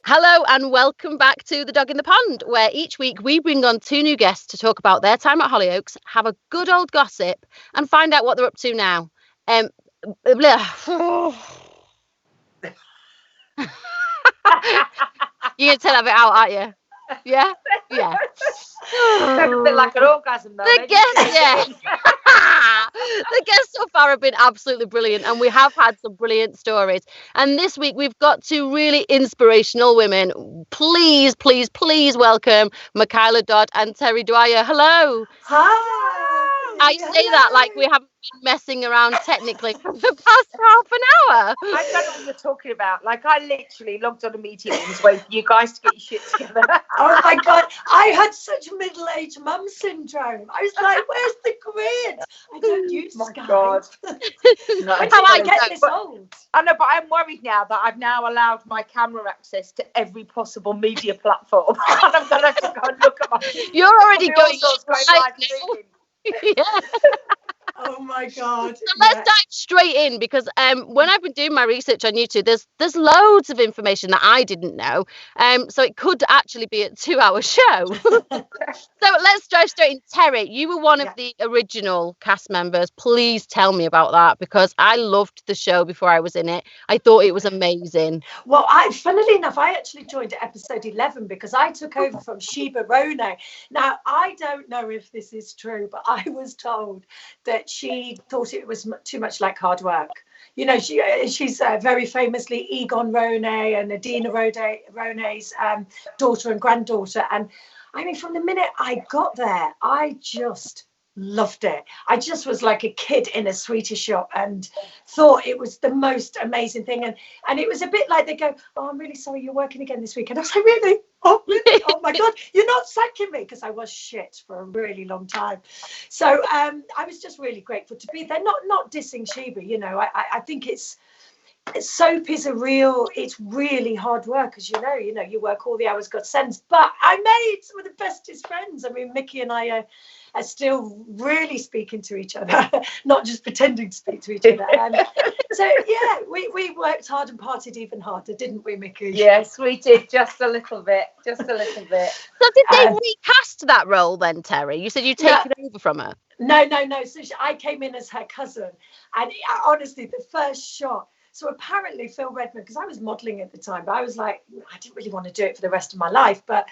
Hello and welcome back to The Dog in the Pond, where each week we bring on two new guests to talk about their time at Hollyoaks, have a good old gossip, and find out what they're up to now. You're going to tell it out, aren't you? Yeah? Yeah. Sounds a bit like an orgasm, though. The guests so far have been absolutely brilliant, and we have had some brilliant stories. And this week we've got two really inspirational women. Please, please, please welcome Mikyla, Dodd and Terri Dwyer. Hello. Hi. I say that like we haven't been messing around technically for the past half an hour. I don't know what you're talking about. Like, I literally logged on a meeting and was waiting for you guys to get your shit together. Oh my God, I had such middle-aged mum syndrome. I was like, where's the grid? I don't use My Skype. God. No, How I I get know, this but- old. I know, but I'm worried now that I've now allowed my camera access to every possible media platform. And I'm going to have to go and look at my... You're already All going sorts going live live now. streaming. Yeah. Oh my God. So let's dive straight in because when I've been doing my research on YouTube, there's loads of information that I didn't know. So it could actually be a 2-hour show. So let's dive straight in. Terri, you were one of the original cast members. Please tell me about that because I loved the show before I was in it. I thought it was amazing. Well, funnily enough, I actually joined at episode 11 because I took over from Sheba Rone. Now, I don't know if this is true, but I was told that she thought it was too much like hard work. You know, she's very famously Egon Rone and Adina Rone's daughter and granddaughter. And I mean, from the minute I got there, I just loved it. I just was like a kid in a sweetie shop and thought it was the most amazing thing. And it was a bit like they go, oh, I'm really sorry you're working again this week. And I was like, really? Oh, really? Oh my God, you're not sacking me, because I was shit for a really long time. So I was just really grateful to be there. Not dissing Sheba, you know. I think soap is it's really hard work, as you know, you work all the hours God sends. But I made some of the bestest friends. I mean, Mickey and I are still really speaking to each other, not just pretending to speak to each other. So yeah, we worked hard and partied even harder, didn't we, Mickey? Yes, we did, just a little bit. So did they recast that role then, Terri? You said you'd taken over from her. No. So I came in as her cousin, and honestly, the first shot. So apparently Phil Redmond, because I was modelling at the time, but I was like, I didn't really want to do it for the rest of my life. But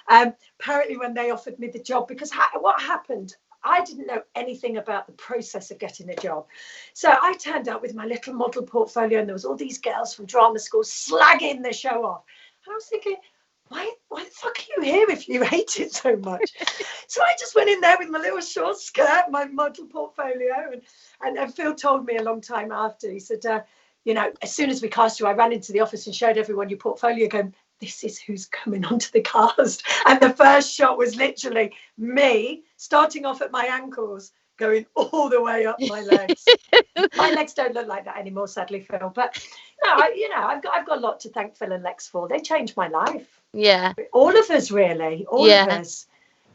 apparently when they offered me the job, because what happened, I didn't know anything about the process of getting a job. So I turned up with my little model portfolio, and there was all these girls from drama school slagging the show off. And I was thinking, why the fuck are you here if you hate it so much? So I just went in there with my little short skirt, my model portfolio. And Phil told me a long time after, he said, you know, as soon as we cast you, I ran into the office and showed everyone your portfolio going, this is who's coming onto the cast. And the first shot was literally me starting off at my ankles, going all the way up my legs. My legs don't look like that anymore, sadly, Phil. But no, I've got a lot to thank Phil and Lex for. They changed my life. Yeah. All of us, really. All of us.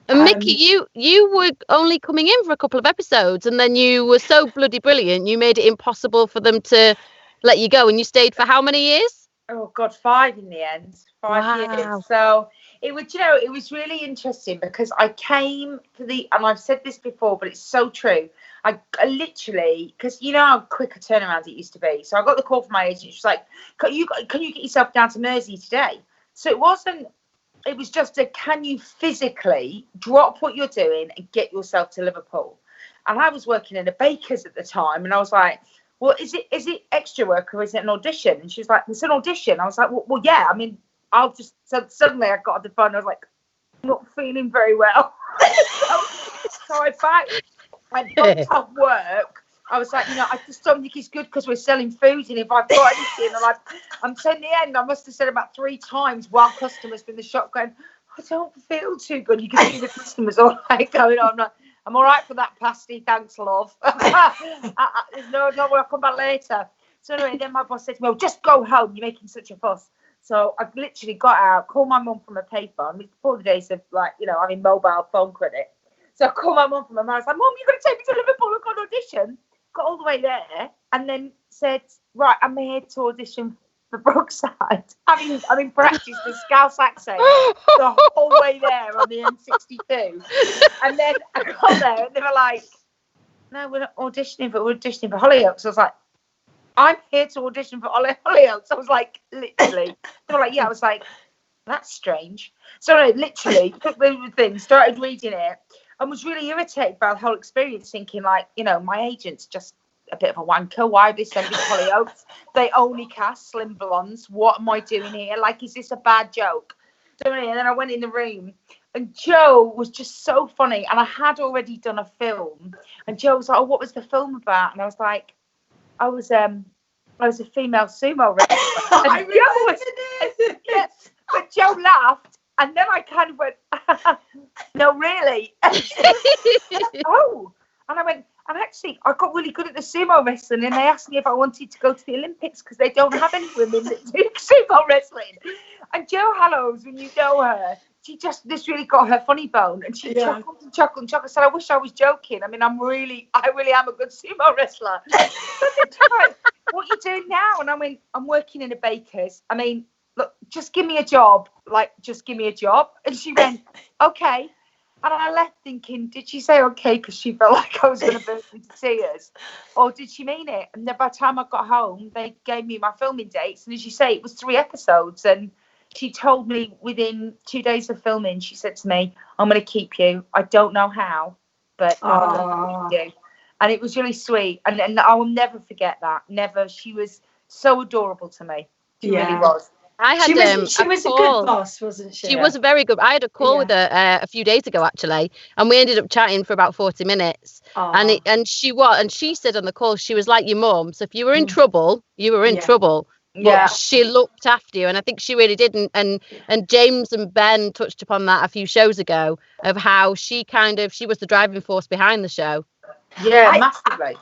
And Mickey, you were only coming in for a couple of episodes, and then you were so bloody brilliant, you made it impossible for them to let you go, and you stayed for how many years? Oh God, 5 in the end. 5 years. So it was really interesting because I came for and I've said this before, but it's so true. I literally, because you know how quick a turnaround it used to be. So I got the call from my agent. She was like, can you get yourself down to Mersey today? So it was just can you physically drop what you're doing and get yourself to Liverpool? And I was working in a baker's at the time, and I was like, well, is it extra work or is it an audition? And she was like, it's an audition. I was like, well yeah, I mean, I'll just, so suddenly I got on the phone, I was like, not feeling very well. so I booked off work. I was like, I just don't think it's good because we're selling food, and if I've got anything, and I'm saying the end, I must have said about 3 times while customers in the shop going, I don't feel too good. You can see the customers all like going on, I'm all right for that pasty, thanks, love. There's no, I'll come back later. So anyway, then my boss said to me, well, just go home, you're making such a fuss. So I literally got out, called my mum from a payphone, before the days of having mobile phone credit. So I called my mum from a man. I was like, Mum, you're going to take me to Liverpool? I've got an audition. Got all the way there, and then said, right, I'm here to audition for Brookside, having practiced the Scouse accent the whole way there on the M62. And then I got there and they were like, no, we're not auditioning, but we're auditioning for Hollyoaks. I was like, I'm here to audition for Hollyoaks. I was like, literally. They were like, yeah. I was like, that's strange. So I literally took the thing, started reading it, and was really irritated by the whole experience, thinking like, my agent's just a bit of a wanker. Why are they sending Hollyoaks? They only cast slim blondes. What am I doing here? Like, is this a bad joke? And then I went in the room, and Joe was just so funny. And I had already done a film, and Joe was like, "Oh, what was the film about?" And I was like, "I was a female sumo wrestler." Yes, but Joe laughed, and then I kind of went, "No, really?" Oh, and I went. And actually, I got really good at the sumo wrestling, and they asked me if I wanted to go to the Olympics because they don't have any women that do sumo wrestling. And Jo Hallows, when you know her, she just really got her funny bone, and she chuckled and chuckled and chuckled. I said, "I wish I was joking. I mean, I really am a good sumo wrestler." What are you doing now? And I went, "I'm working in a baker's. I mean, look, just give me a job. Like, just give me a job." And she went, "Okay." And I left thinking, did she say okay because she felt like I was going to burst into tears? Or did she mean it? And then by the time I got home, they gave me my filming dates. And as you say, it was 3 episodes. And she told me within 2 days of filming, she said to me, "I'm going to keep you. I don't know how, but I'm going to keep you." And it was really sweet. And I will never forget that. Never. She was so adorable to me. She really was. I had she was a good boss, wasn't she? She was very good. I had a call with her a few days ago, actually, and we ended up chatting for about 40 minutes. And she said on the call, she was like your mum. So if you were in trouble, you were in trouble. But she looked after you, and I think she really did. And James and Ben touched upon that a few shows ago of how she was the driving force behind the show. Yeah, massively.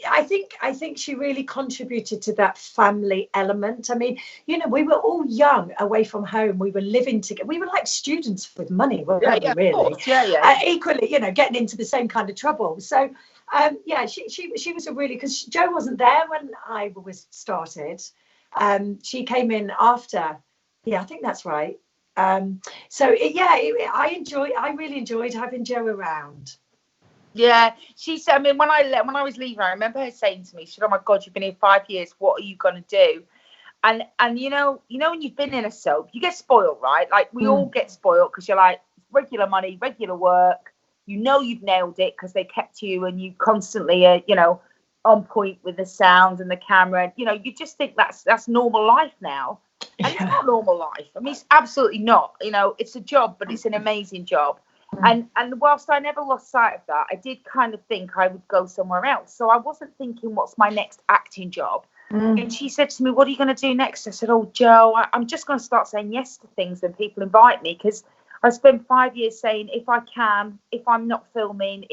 I think she really contributed to that family element. I mean, we were all young, away from home. We were living together. We were like students with money, weren't we? Really? Equally, getting into the same kind of trouble. So, she was a really, because Jo wasn't there when I was started. She came in after. Yeah, I think that's right. I really enjoyed having Jo around. Yeah, she said. I mean, when I was leaving, I remember her saying to me, she said, "Oh my God, you've been here 5 years. What are you gonna do?" And when you've been in a soap, you get spoiled, right? Like we all get spoiled because you're like regular money, regular work. You've nailed it because they kept you, and you constantly on point with the sound and the camera. You just think that's normal life now, and it's not normal life. I mean, it's absolutely not. It's a job, but it's an amazing job. And whilst I never lost sight of that, I did kind of think I would go somewhere else. So I wasn't thinking, what's my next acting job? And she said to me, "What are you going to do next?" I said, "Oh, Jo, I'm just going to start saying yes to things when people invite me, because I spent 5 years saying, if I can, if I'm not filming,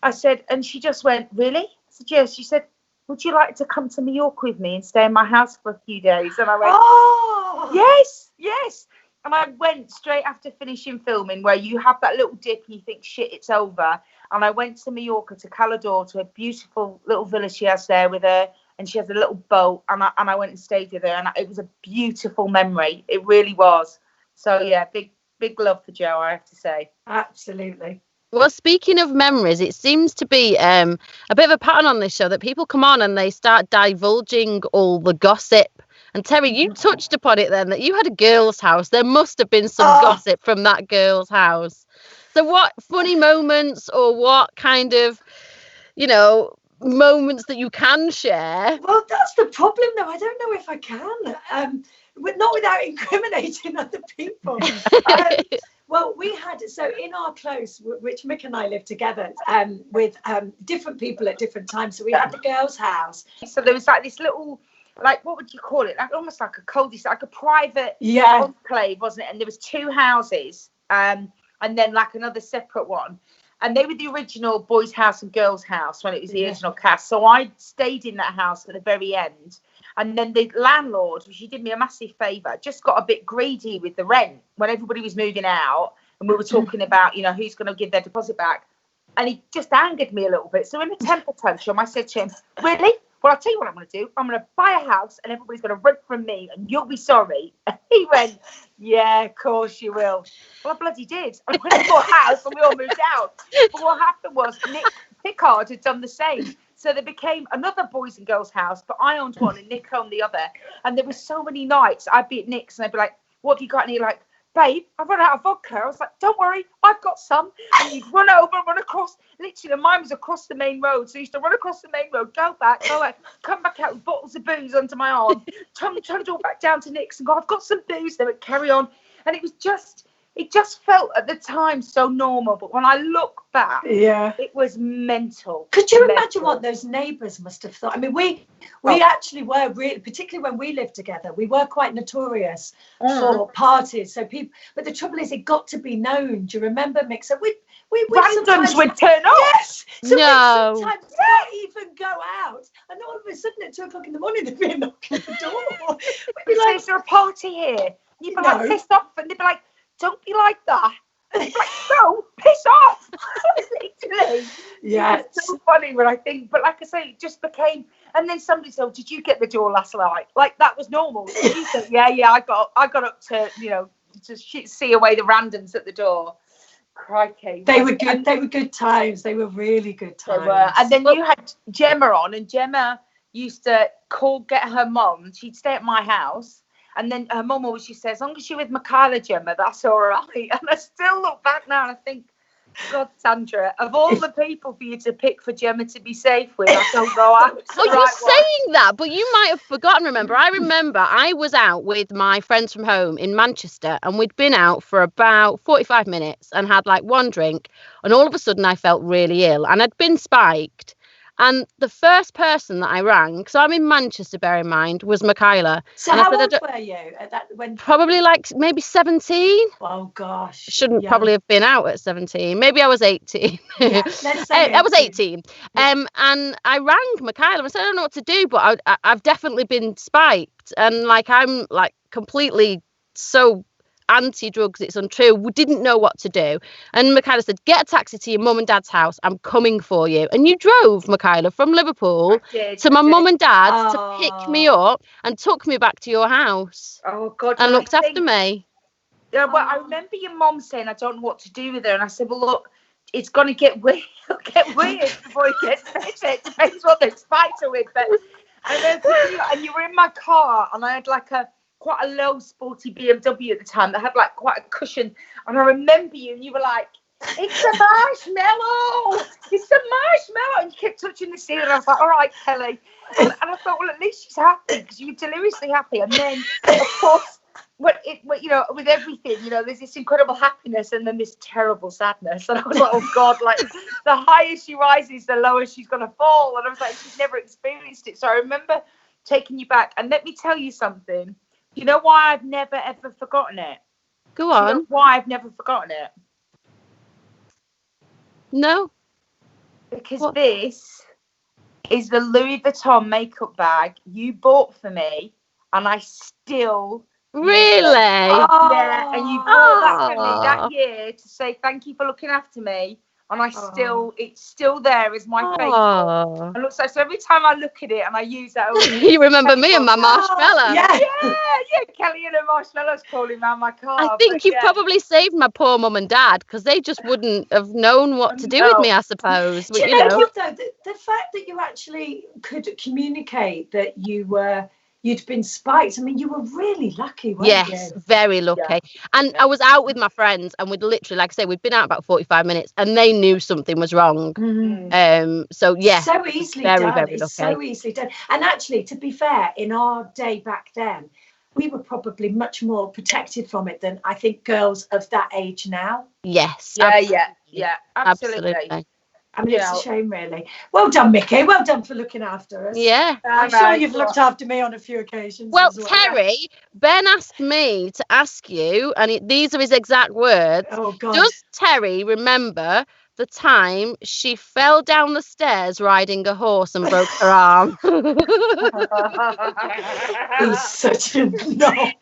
I said," and she just went, "Really?" I said, "Yes." She said, "Would you like to come to New York with me and stay in my house for a few days?" And I went, "Oh, yes. And I went straight after finishing filming, where you have that little dip and you think, shit, it's over. And I went to Mallorca, to Calador, to a beautiful little villa she has there with her. And she has a little boat. And I went and stayed with her. And it was a beautiful memory. It really was. So, yeah, big love for Jo, I have to say. Absolutely. Well, speaking of memories, it seems to be a bit of a pattern on this show that people come on and they start divulging all the gossip. And Terri, you touched upon it then, that you had a girl's house. There must have been some gossip from that girl's house. So what funny moments, or what kind of, moments that you can share? Well, that's the problem, though. I don't know if I can. Not without incriminating other people. Well, we had, so in our close, which Mick and I lived together with different people at different times. So we had the girls' house. So there was like this little, like, what would you call it? Like almost like a cul-de-sac, like a private enclave, wasn't it? And there was 2 houses, and then like another separate one. And they were the original boys' house and girls' house when it was the original cast. So I stayed in that house at the very end. And then the landlord, she did me a massive favour, just got a bit greedy with the rent when everybody was moving out. And we were talking about, who's going to give their deposit back. And he just angered me a little bit. So in a temper tantrum, I said to him, "Really? well, I'll tell you what I'm going to do. I'm going to buy a house and everybody's going to rent from me and you'll be sorry. And he went, yeah, of course you will. Well, I bloody did. I went to a house and we all moved out. But what happened was Nick Pickard had done the same. So there became another boys and girls house, but I owned one and Nick owned the other. And there were so many nights I'd be at Nick's and I'd be like, what have you got? And he'd like, babe, I've run out of vodka. I was like, don't worry, I've got some. And you'd run over, run across. Literally, mine was across the main road. So I used to run across the main road, go back, come back out with bottles of booze under my arm, trundle back down to Nick's and go, I've got some booze. They would carry on. And it just felt at the time so normal. But when I look back, it was mental. Could you imagine what those neighbours must have thought? I mean, we actually were really, particularly when we lived together, we were quite notorious for parties. So people, but the trouble is, it got to be known. Do you remember, Mixer? We randoms would turn up. Yes. So no. we'd sometimes not even go out, and all of a sudden at 2 o'clock in the morning, there'd be a knock at the door. We'd be like, is there a party here? You'd be like pissed off, and they'd be like, don't be like that. And they'd be like, no, piss off. Literally. Yeah. It's so funny when I think, but like I say, it just became. And then somebody said, did you get the door last night? Like that was normal. You said, yeah, I got up to, to see away the randoms at the door. Crikey. They were good. They were good times. They were really good times. They were. And then you had Gemma on, and Gemma used to get her mum. She'd stay at my house. And then her mum always used to say, as long as you're with Mikyla, Gemma, that's all right. And I still look back now and I think, God, Sandra, of all the people for you to pick for Gemma to be safe with, I don't know. You're saying that, but you might have forgotten. I remember I was out with my friends from home in Manchester, and we'd been out for about 45 minutes and had like one drink, and all of a sudden I felt really ill, and I'd been spiked. And the first person that I rang, so I'm in Manchester, bear in mind, was Mikyla. So how old were you at that when? Probably like maybe 17. Oh gosh. Shouldn't probably have been out at 17. Maybe I was 18. Yeah, let's say I was 18. And I rang Mikyla. I said, I don't know what to do, but I've definitely been spiked. And like I'm like completely so anti-drugs, it's untrue. We didn't know what to do. And Mikyla said, get a taxi to your mum and dad's house. I'm coming for you. And you drove, Mikyla, from Liverpool to my mum and dad's to pick me up and took me back to your house. Oh, God. And looked after me. Yeah, well, I remember your mum saying, I don't know what to do with her. And I said, well, look, it's going to get weird. It'll get weird before it gets better. It depends what they spiked her with. But and you were in my car, and I had like quite a low sporty BMW at the time that had like quite a cushion, and I remember you and you were like, it's a marshmallow, and you kept touching the ceiling, and I was like, all right, Kelly, and I thought, well, at least she's happy because you were deliriously happy. And then of course with everything, there's this incredible happiness and then this terrible sadness, and I was like, oh God, like the higher she rises the lower she's gonna fall. And I was like, she's never experienced it. So I remember taking you back, and let me tell you something. You know why I've never ever forgotten it? Go on. You know why I've never forgotten it? No. Because this is the Louis Vuitton makeup bag you bought for me, and I still. Really? Yeah, and you bought that for me that year to say thank you for looking after me. And it's still there as my favourite. And so every time I look at it and I use that. You remember me and my marshmallow. Yeah, Kelly and her marshmallows crawling around my car. I think you probably saved my poor mum and dad because they just wouldn't have known what to do with me, I suppose. Do you know what, though? The fact that you actually could communicate that you'd been spiked. I mean, you were really lucky, weren't you? Yes, very lucky. Yeah. And I was out with my friends, and we'd literally, like I say, we'd been out about 45 minutes, and they knew something was wrong. Mm-hmm. So yeah, so easily very, done. very lucky. It's so easily done. And actually, to be fair, in our day back then, we were probably much more protected from it than I think girls of that age now. Yes. Yeah, absolutely. I mean, it's a shame, really. Well done, Mickey. Well done for looking after us. Yeah. I'm sure you've looked after me on a few occasions. Well, Terri, Ben asked me to ask you, and these are his exact words. Oh, God. Does Terri remember the time she fell down the stairs riding a horse and broke her arm? He's such a knob.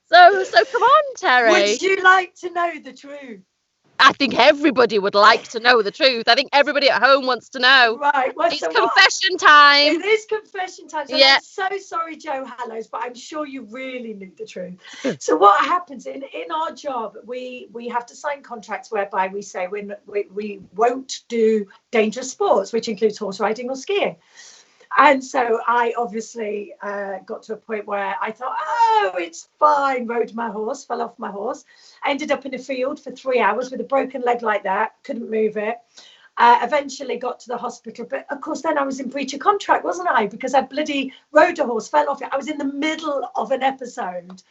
So come on, Terri. Would you like to know the truth? I think everybody would like to know the truth. I think everybody at home wants to know. Right. Well, It's so confession time. It is confession time. So Yeah. I'm so sorry, Joe Hallows, but I'm sure you really knew the truth. So what happens in our job, we have to sign contracts whereby we say we won't do dangerous sports, which includes horse riding or skiing. And so I obviously got to a point where I thought, oh, it's fine. Rode my horse, fell off my horse. I ended up in a field for 3 hours with a broken leg like that. Couldn't move it. Eventually got to the hospital. But of course, then I was in breach of contract, wasn't I? Because I bloody rode a horse, fell off it. I was in the middle of an episode.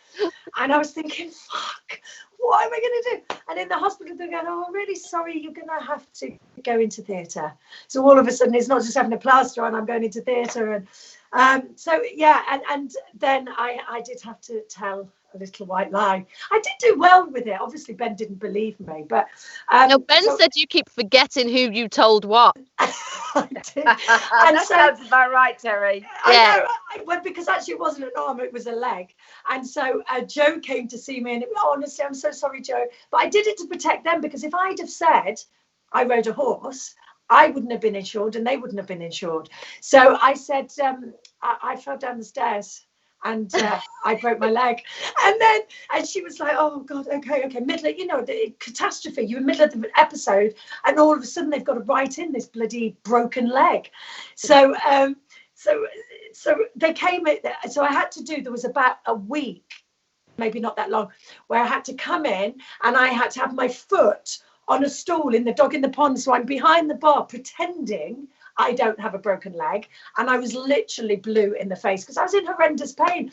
And I was thinking, fuck, what am I going to do? And in the hospital, they're going, oh, I'm really sorry, you're going to have to go into theatre. So all of a sudden, it's not just having a plaster on, I'm going into theatre. And so, yeah, and then I did have to tell a little white lie. I did do well with it. Obviously, Ben didn't believe me. But no, Ben said you keep forgetting who you told what. I did. And that sounds about right, Terri. Yeah. Well, because actually it wasn't an arm, it was a leg. And so Joe came to see me and honestly, I'm so sorry, Joe. But I did it to protect them, because if I'd have said I rode a horse, I wouldn't have been insured and they wouldn't have been insured. So I said, I fell down the stairs and I broke my leg. And she was like, oh God, okay. Middle of, the catastrophe. You're in the middle of the episode and all of a sudden they've got to write in this bloody broken leg. So they came in. So I had to do, there was about a week, maybe not that long, where I had to come in and I had to have my foot on a stool in the dog in the pond. So I'm behind the bar pretending I don't have a broken leg. And I was literally blue in the face because I was in horrendous pain.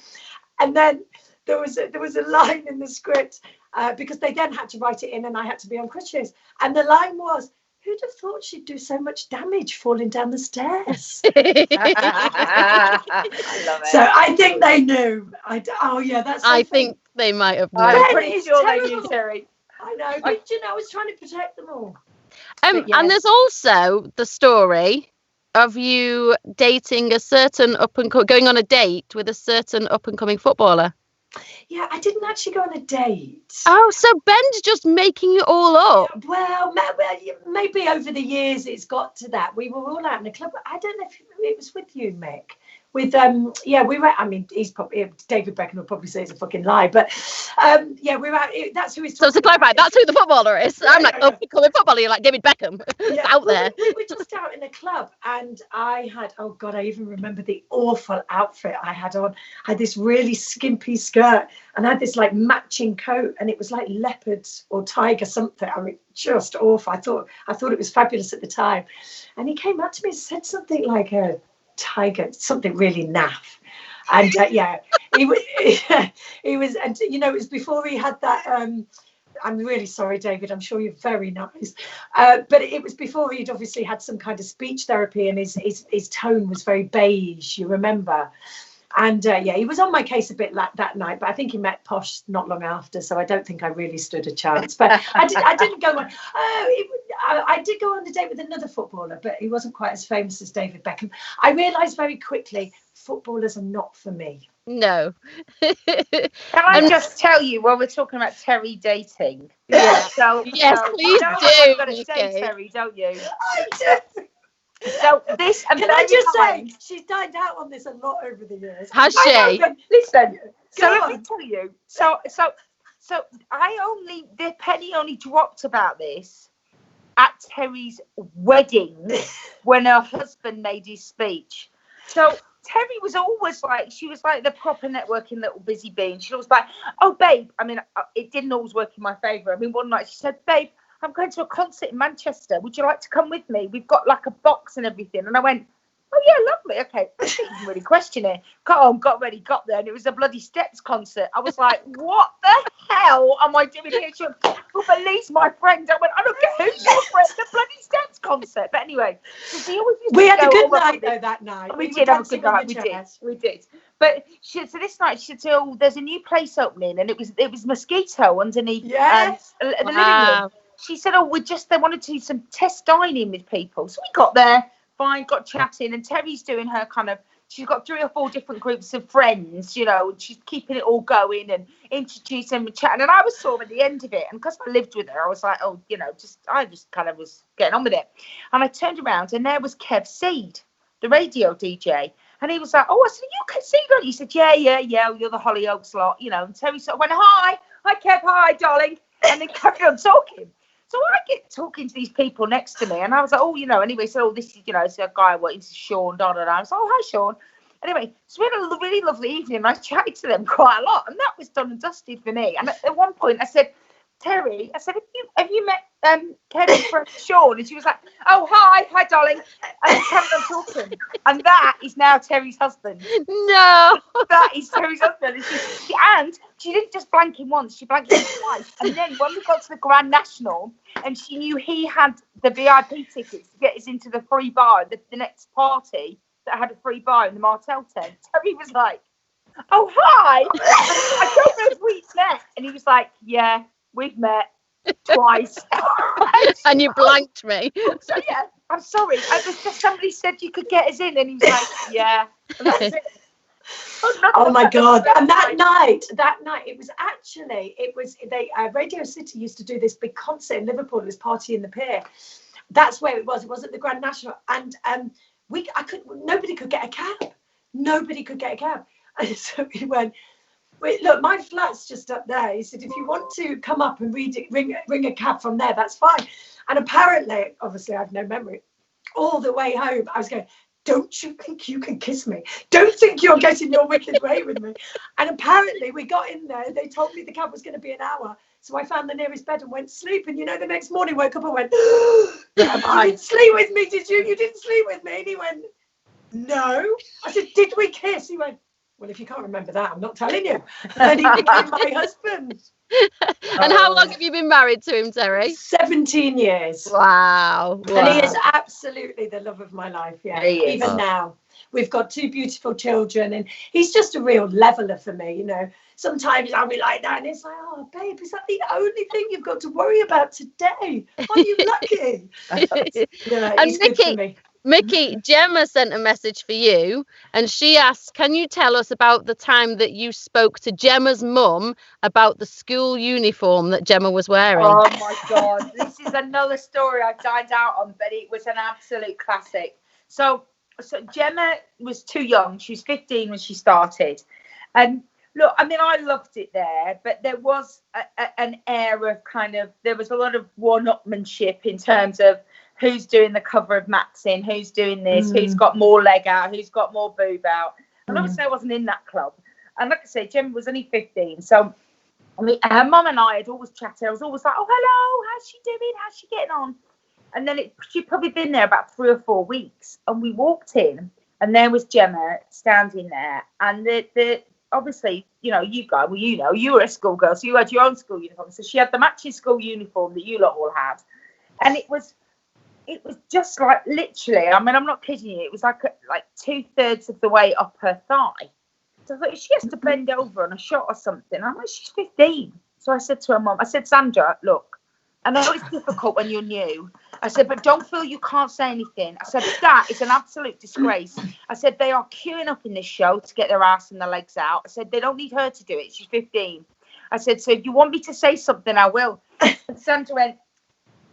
And then there was a line in the script because they then had to write it in and I had to be on crutches. And the line was, who'd have thought she'd do so much damage falling down the stairs? I love it. So I think they knew. That's. I think they might have known. I'm pretty sure they knew, Terri. I know, but I was trying to protect them all. Yes. And there's also the story of you dating a certain going on a date with a certain up and coming footballer. Yeah, I didn't actually go on a date. Oh, so Ben's just making it all up. Well, maybe over the years it's got to that. We were all out in the club. I don't know if it was with you, Mick. With we were. I mean, he's probably David Beckham will probably say it's a fucking lie, but we were out. That's who he's. So to clarify, that's who the footballer is. I'm like, oh, becoming footballer, you're like David Beckham. Yeah, out there. We were just out in a club, and I had. Oh God, I even remember the awful outfit I had on. I had this really skimpy skirt, and I had this like matching coat, and it was like leopard or tiger something. I mean, just awful. I thought it was fabulous at the time, and he came up to me and said something like a tiger, something really naff, and he was, and it was before he had that. I'm really sorry, David. I'm sure you're very nice, but it was before he'd obviously had some kind of speech therapy, and his tone was very beige. You remember? And he was on my case a bit that night, but I think he met Posh not long after, so I don't think I really stood a chance. But I didn't go on. I did go on a date with another footballer, but he wasn't quite as famous as David Beckham. I realised very quickly footballers are not for me. No. Can I just tell you, while we're talking about Terri dating? Yeah. Yes, please do. You've got to say Terri, don't you? I do. So this, can I just say, she's dined out on this a lot over the years. Has she? Listen. So let me tell you. So the penny only dropped about this at Terri's wedding when her husband made his speech. So Terri was always like, she was like the proper networking little busy bee. And she was like, oh, babe. I mean, it didn't always work in my favour. I mean, one night she said, babe, I'm going to a concert in Manchester. Would you like to come with me? We've got like a box and everything. And I went, oh, yeah, lovely. Okay. I didn't really question it. Got ready, got there. And it was a bloody Steps concert. I was like, what the hell am I doing here? She went, oh, Belize, my friend. I went, I don't get who's your friend. The bloody Steps concert. But anyway. We had a good night, though, that night. We did have a good night. We did. But so this night she said, oh, there's a new place opening. And it was Mosquito underneath the living room. She said, oh, they wanted to do some test dining with people. So we got there, fine, got chatting, and Terri's doing her kind of she's got 3 or 4 different groups of friends, you know, and she's keeping it all going and introducing and chatting. And I was sort of at the end of it. And because I lived with her, I was like, oh, you know, I just kind of was getting on with it. And I turned around and there was Kev Seed, the radio DJ. And he was like, oh, I said, you Kev Seed, aren't you? He said, yeah, you're the Hollyoaks lot, you know. And Terry sort of went, hi Kev, hi darling, and then carried on talking. So I get talking to these people next to me, and I was like, oh, you know, anyway, so this is, you know, it's a guy working, this is Sean, Dodd, and I was like, oh, hi Sean. Anyway, so we had a really lovely evening, and I chatted to them quite a lot, and that was done and dusted for me. And at one point I said, Terry, I said, have you met Kelly's friend Sean? And she was like, oh, hi darling, and carried on talking. And that is now Terry's husband. No, that is Terry's husband. And she didn't just blank him once, she blanked him twice. And then when we got to the Grand National, and she knew he had the VIP tickets to get us into the free bar, the next party that had a free bar in the Martel tent, Terry was like, oh, hi. I don't know if we've met. And he was like, yeah, we've met twice. and you blanked me. So yeah, I'm sorry. I was just, somebody said you could get us in, and he was like, yeah. And that's it. Oh my God! And that night, it was Radio City used to do this big concert in Liverpool. It was Party in the Pier. That's where it was. It was at the Grand National, and nobody could get a cab. Nobody could get a cab, and so we went. Wait, look, my flat's just up there. He said, if you want to come up and ring a cab from there, that's fine. And apparently, obviously, I've no memory. All the way home, I was going, don't you think you can kiss me? Don't think you're getting your wicked way with me. And apparently, we got in there. They told me the cab was going to be an hour. So I found the nearest bed and went to sleep. And, you know, the next morning, woke up and went, you didn't sleep with me, did you? You didn't sleep with me. And he went, no. I said, did we kiss? He went, well, if you can't remember that, I'm not telling you. And he became my husband. And how long have you been married to him, Terry? 17 years. Wow. And he is absolutely the love of my life. Yeah, even now. We've got 2 beautiful children, and he's just a real leveler for me. You know, sometimes I'll be like that, and it's like, oh, babe, is that the only thing you've got to worry about today? Are you lucky? Yeah, and he's good for me. Mickey, Gemma sent a message for you, and she asked, can you tell us about the time that you spoke to Gemma's mum about the school uniform that Gemma was wearing? Oh my God, this is another story I've dined out on, but it was an absolute classic. So Gemma was too young. She was 15 when she started. And look, I mean, I loved it there, but there was an air of there was a lot of one-upmanship in terms of who's doing the cover of Maxine, who's doing this, who's got more leg out, who's got more boob out. And obviously I wasn't in that club. And like I say, Gemma was only 15. So I mean, her mum and I had always chatted. I was always like, oh, hello, how's she doing? How's she getting on? And then she'd probably been there about 3 or 4 weeks. And we walked in, and there was Gemma standing there. And the obviously, you know, you were a schoolgirl, so you had your own school uniform. So she had the matching school uniform that you lot all had. And it was just like, literally, I mean, I'm not kidding you, it was like 2/3 of the way up her thigh. So I thought, if she has to bend over on a shot or something, I'm like, she's 15. So I said to her mum, I said, Sandra, look, I know it's difficult when you're new. I said, but don't feel you can't say anything. I said, that is an absolute disgrace. I said, they are queuing up in this show to get their ass and their legs out. I said, they don't need her to do it. She's 15. I said, so if you want me to say something, I will. And Sandra went,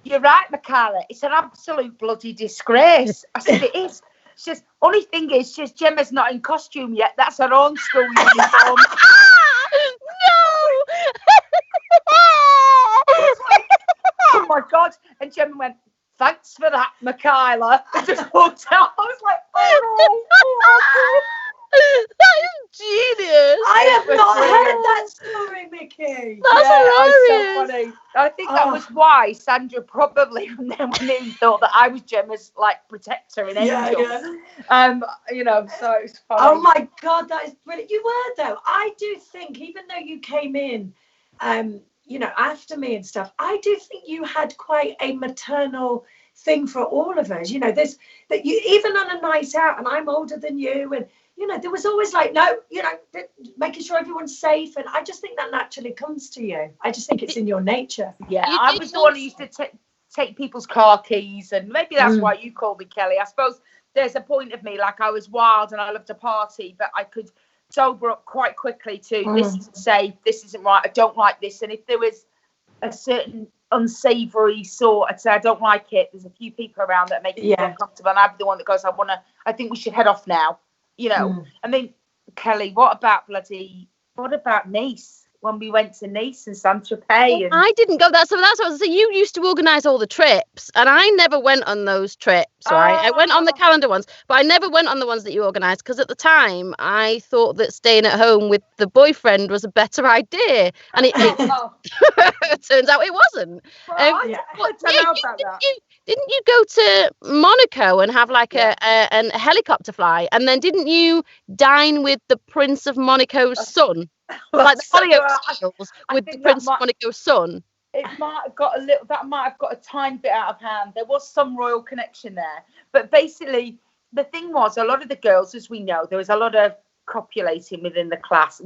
you're right, Mikyla. It's an absolute bloody disgrace. I said, it is. She says, only thing is, she says, Gemma's not in costume yet. That's her own school uniform. No! Oh my God. And Gemma went, thanks for that, Mikyla. And just walked out. I was like, oh. That is genius. I have not heard that story, Mickey. That's hilarious. So funny. I think that was why Sandra probably from then on in thought that I was Gemma's protector and angel. Yeah. You know, so it's funny. Oh my God, that is brilliant. You were though. I do think, even though you came in, you know, after me and stuff, I do think you had quite a maternal thing for all of us. You know, this that you, even on a night out, and I'm older than you, and you know, there was always making sure everyone's safe. And I just think that naturally comes to you. I just think it's in your nature. Yeah, I was the one who used to take people's car keys. And maybe that's why you called me Kelly. I suppose there's a point of me, like I was wild and I loved to party, but I could sober up quite quickly to this isn't safe, this isn't right, I don't like this. And if there was a certain unsavory sort, I'd say I don't like it. There's a few people around that make me feel uncomfortable, and I'd be the one that goes, I think we should head off now, you know. I mean, Kelly, what about Nice? When we went to Nice and Saint-Tropez. Well, I didn't go. That's what I was saying. You used to organise all the trips, and I never went on those trips, right? I went on the calendar ones, but I never went on the ones that you organised, because at the time I thought that staying at home with the boyfriend was a better idea, and it turns out it wasn't. Didn't you go to Monaco and have like a helicopter fly, and then didn't you dine with the Prince of Monaco's son? Like the Hollyoaks with the Prince of Monaco's son. It might have got that might have got a tiny bit out of hand. There was some royal connection there. But basically, the thing was, a lot of the girls, as we know, there was a lot of copulating within the cast,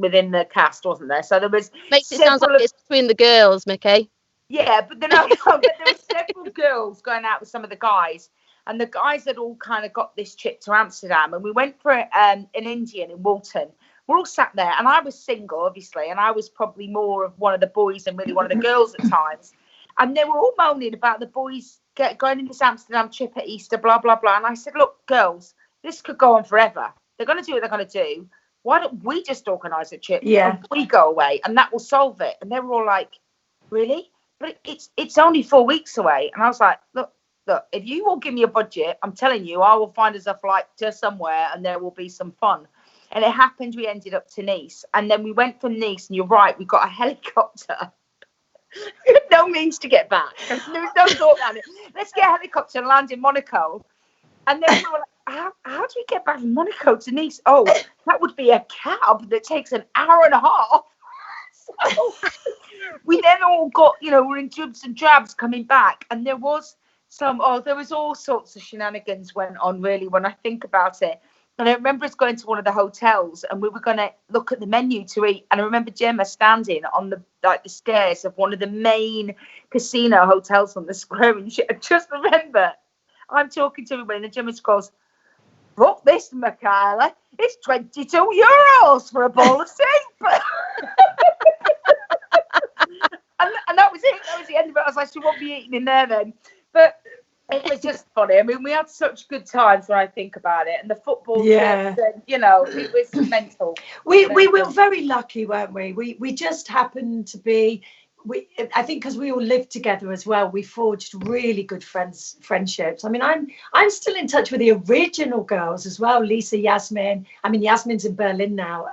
wasn't there? So there was... Makes it sound like it's between the girls, Mickey. Yeah, but there were several girls going out with some of the guys. And the guys had all kind of got this trip to Amsterdam. And we went for an Indian in Walton. We're all sat there, and I was single, obviously, and I was probably more of one of the boys than really one of the girls at times. And they were all moaning about the boys going in this Amsterdam trip at Easter, blah, blah, blah. And I said, look, girls, this could go on forever. They're going to do what they're going to do. Why don't we just organise a trip? Yeah. And we go away, and that will solve it. And they were all like, really? But it's only 4 weeks away. And I was like, look, if you will give me a budget, I'm telling you, I will find us a flight to somewhere, and there will be some fun. And it happened, we ended up to Nice. And then we went from Nice, and you're right, we got a helicopter. No means to get back. There's no thought around it. Let's get a helicopter and land in Monaco. And then we were like, how do we get back from Monaco to Nice? Oh, that would be a cab that takes an hour and a half. So we then all got, we're in dribs and drabs coming back. And there was all sorts of shenanigans went on, really, when I think about it. And I remember us going to one of the hotels, and we were going to look at the menu to eat. And I remember Gemma standing on the stairs of one of the main casino hotels on the square. And I just remember, I'm talking to everybody, and Gemma goes, "Look this, Mikyla, it's 22 euros for a bowl of soup." and that was it. That was the end of it. I was like, she won't be eating in there then. But it was just funny. I mean, we had such good times when I think about it, and the football. Yeah. And, it was mental. We were very lucky, weren't we? We just happened to be. I think because we all lived together as well, we forged really good friendships. I mean, I'm still in touch with the original girls as well. Lisa, Yasmin. I mean, Yasmin's in Berlin now.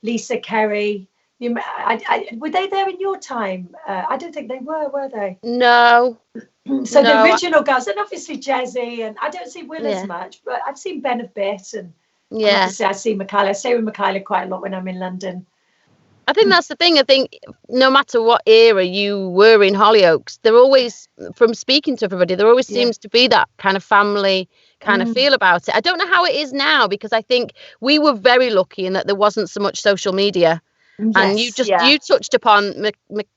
Lisa, Kerry. Were they there in your time? I don't think they were they? No. So the original girls, and obviously Jezzy, and I don't see Will as much, but I've seen Ben a bit, and obviously I see Mikyla. I stay with Mikyla quite a lot when I'm in London. I think that's the thing. I think no matter what era you were in Hollyoaks, there always, from speaking to everybody, there always seems to be that kind of family kind of feel about it. I don't know how it is now, because I think we were very lucky in that there wasn't so much social media. Yes, and you touched upon,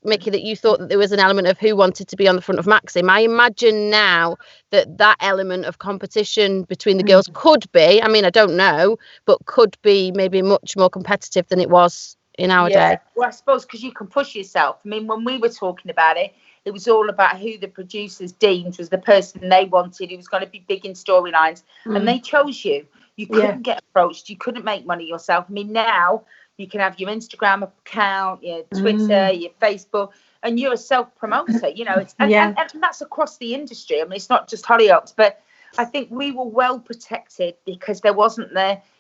Mickey, that you thought that there was an element of who wanted to be on the front of Maxim. I imagine now that element of competition between the girls could be, I mean, I don't know, but could be maybe much more competitive than it was in our day. Well, I suppose because you can push yourself. I mean, when we were talking about it, it was all about who the producers deemed was the person they wanted, who was going to be big in storylines. And they chose you. You couldn't get approached. You couldn't make money yourself. I mean, now you can have your Instagram account, your Twitter, your Facebook, and you're a self-promoter, and that's across the industry. I mean, it's not just Hollyoaks, but I think we were well protected because there wasn't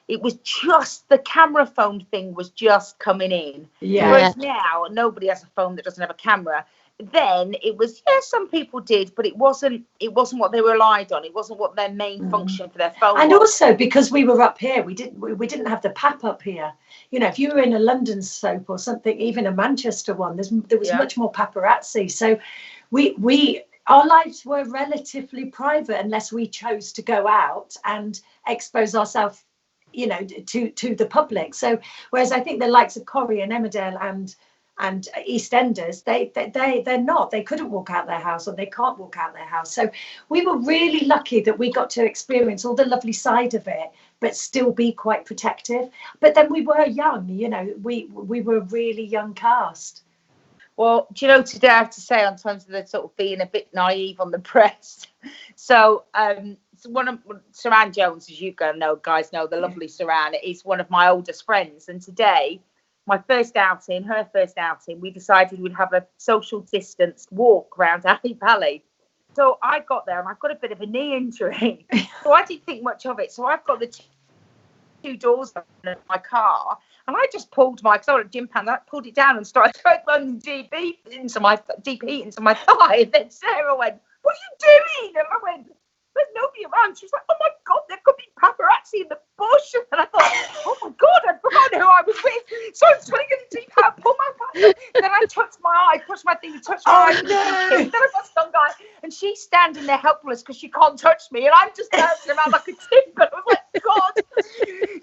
it was just the camera phone thing was just coming in. Yeah. Whereas now, nobody has a phone that doesn't have a camera. Then it was, some people did, but it wasn't what they relied on. It wasn't what their main function for their phone and was. Also because we were up here, we didn't have the pap up here. If you were in a London soap or something, even a Manchester one, there was much more paparazzi. So our lives were relatively private unless we chose to go out and expose ourselves, to the public. So whereas I think the likes of Corrie and Emmerdale and EastEnders, they're not. They couldn't walk out their house, or they can't walk out their house. So we were really lucky that we got to experience all the lovely side of it, but still be quite protective. But then we were young, you know, we were a really young cast. Well, do you know, today I have to say, on terms of the sort of being a bit naive on the press. So one of Saran Jones, as you guys know, the lovely Saran, is one of my oldest friends. And today, her first outing, we decided we'd have a social distanced walk around Alley Pally. So I got there and I've got a bit of a knee injury. So I didn't think much of it. So I've got the two doors open of my car, and I just pulled because I had a gym pants, I pulled it down and started running DP into my thigh. And then Sarah went, "What are you doing?" And I went, "There's nobody around." She's like, "Oh my God, there could be paparazzi in the bush." And I thought, "Oh my God, I'd forgotten who I was with." So I'm swinging the deep out, pull my back. Then I touched my eye, pushed my thing, touched my eye. No. Then I got some guy, and she's standing there helpless because she can't touch me, and I'm just dancing around like a timber. I was like, God.